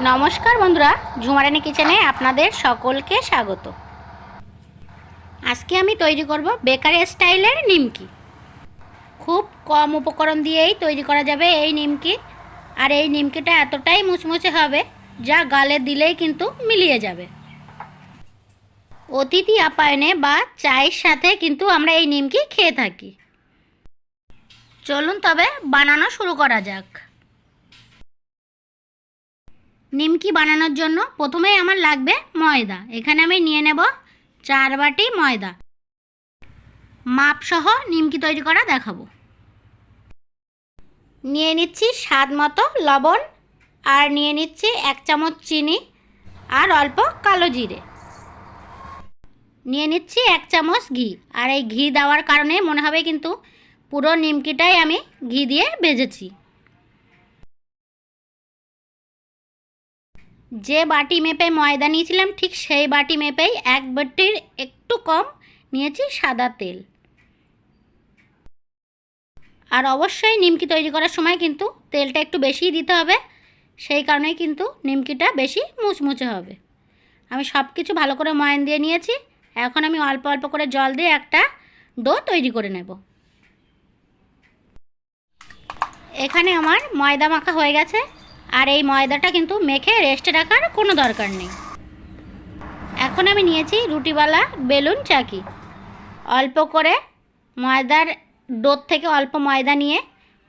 নমস্কার বন্ধুরা, ঝুমারানি কিচেনে আপনাদের সকলকে স্বাগত। আজকে আমি তৈরি করব বেকারি স্টাইলের নিমকি। খুব কম উপকরণ দিয়েই তৈরি করা যাবে এই নিমকি। আর এই নিমকিটা এতটাই মুচমুচে হবে যা গালে দিলেই কিন্তু মিলিয়ে যাবে। অতিথি আপ্যায়নে বা চায়ের সাথে কিন্তু আমরা এই নিমকি খেয়ে থাকি। চলুন তবে বানানো শুরু করা যাক। নিমকি বানানোর জন্য প্রথমেই আমার লাগবে ময়দা। এখানে আমি নিয়ে নেব 4 বাটি ময়দা। মাপসহ নিমকি তৈরি করা দেখাবো। নিয়ে নিচ্ছি স্বাদ মতো লবণ, আর নিয়ে নিচ্ছি 1 চামচ চিনি আর অল্প কালো জিরে। নিয়ে নিচ্ছি 1 চামচ ঘি। আর এই ঘি দেওয়ার কারণে মনে হবে কিন্তু পুরো নিমকিটাই আমি ঘি দিয়ে ভেজেছি। যে বাটি মেপে ময়দা নিয়েছিলাম ঠিক সেই বাটি মেপেই 1 বাটির একটু কম নিয়েছি সাদা তেল। আর অবশ্যই নিমকি তৈরি করার সময় কিন্তু তেলটা একটু বেশিই দিতে হবে, সেই কারণেই কিন্তু নিমকিটা বেশি মুচমুচে হবে। আমি সব কিছু ভালো করে ময়ান দিয়ে নিয়েছি। এখন আমি অল্প অল্প করে জল দিয়ে একটা ডো তৈরি করে নেব। এখানে আমার ময়দা মাখা হয়ে গেছে। আর এই ময়দাটা কিন্তু মেখে রেস্টে রাখার কোনো দরকার নেই। এখন আমি নিয়েছি রুটিওয়ালা বেলুন চাকি। অল্প করে ময়দার ডোর থেকে অল্প ময়দা নিয়ে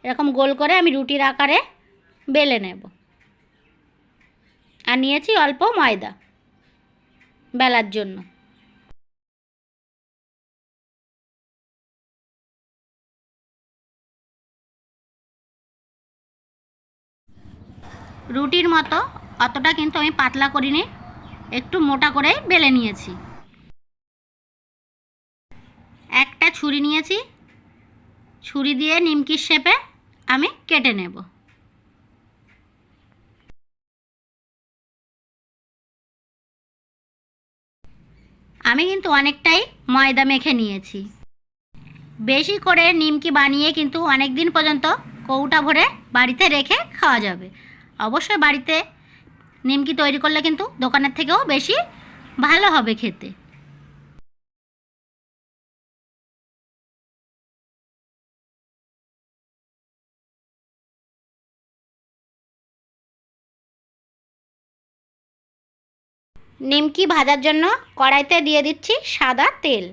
এরকম গোল করে আমি রুটির আকারে বেলে নেব। আর নিয়েছি অল্প ময়দা বেলার জন্য। রুটির মতো অতটা কিন্তু আমি পাতলা করিনি, একটু মোটা করে বেলে নিয়েছি। একটা ছুরি নিয়েছি, ছুরি দিয়ে নিমকির শেপে আমি কেটে নেব। আমি কিন্তু অনেকটাই ময়দা মেখে নিয়েছি। বেশি করে নিমকি বানিয়ে কিন্তু অনেক দিন পর্যন্ত কৌটা ভরে বাড়িতে রেখে খাওয়া যাবে। অবশ্যই বাড়িতে নিমকি তৈরি করলে কিন্তু দোকানের থেকেও বেশি ভালো হবে খেতে। নিমকি ভাজার জন্য কড়াইতে দিয়ে দিচ্ছি সাদা তেল।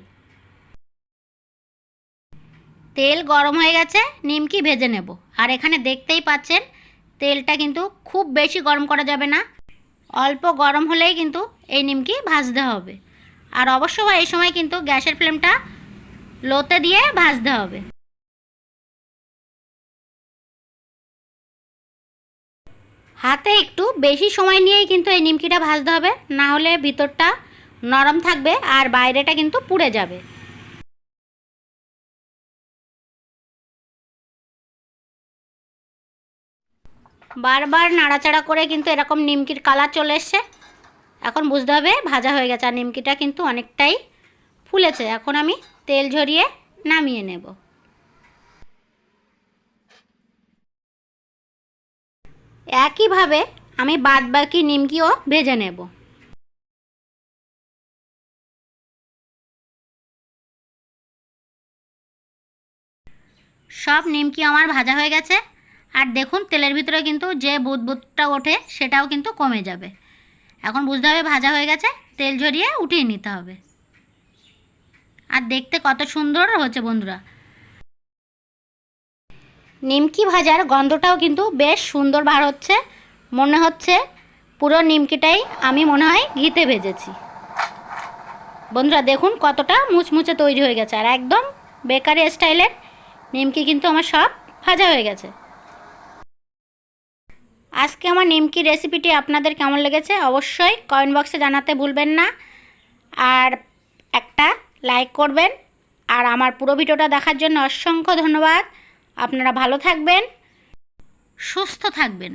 তেল গরম হয়ে গেছে, নিমকি ভেজে নেব। আর এখানে দেখতেই পাচ্ছেন তেলটা কিন্তু খুব বেশি গরম করা যাবে না, অল্প গরম হলেই কিন্তু এই নিমকি ভাজতে হবে। আর অবশ্যই এই সময় কিন্তু গ্যাসের ফ্লেমটা লোতে দিয়ে ভাজতে হবে। হাতে একটু বেশি সময় নিয়েই কিন্তু এই নিমকিটা ভাজতে হবে, না হলে ভিতরটা নরম থাকবে আর বাইরেটা কিন্তু পুড়ে যাবে। বারবার নাড়াচাড়া করে কিন্তু এরকম নিমকির কালার চলে এসছে। এখন বুঝতে হবে ভাজা হয়ে গেছে। আর নিমকিটা কিন্তু অনেকটাই ফুলেছে। এখন আমি তেল ঝরিয়ে নামিয়ে নেব। একইভাবে আমি বাদবাকি নিমকিও ভেজে নেব। সব নিমকি আমার ভাজা হয়ে গেছে। আর দেখুন তেলের ভিতরে কিন্তু যে বুদবুদটা ওঠে সেটাও কিন্তু কমে যাবে। এখন বুঝতে হবে ভাজা হয়ে গেছে, তেল ঝরিয়ে উঠিয়ে নিতে হবে। আর দেখতে কত সুন্দর হচ্ছে বন্ধুরা। নিমকি ভাজার গন্ধটাও কিন্তু বেশ সুন্দর বার হচ্ছে। মনে হচ্ছে পুরো নিমকিটাই আমি মনে হয় ঘিতে ভেজেছি। বন্ধুরা দেখুন কতটা মুচমুচে তৈরি হয়ে গেছে। আর একদম বেকারি স্টাইলের নিমকি কিন্তু আমার সব ভাজা হয়ে গেছে। আজকে আমার নিমকি রেসিপিটি আপনাদের কেমন লেগেছে অবশ্যই কমেন্ট বক্সে জানাতে ভুলবেন না। আর একটা লাইক করবেন। আর আমার পুরো ভিডিওটা দেখার জন্য অসংখ্য ধন্যবাদ। আপনারা ভালো থাকবেন, সুস্থ থাকবেন।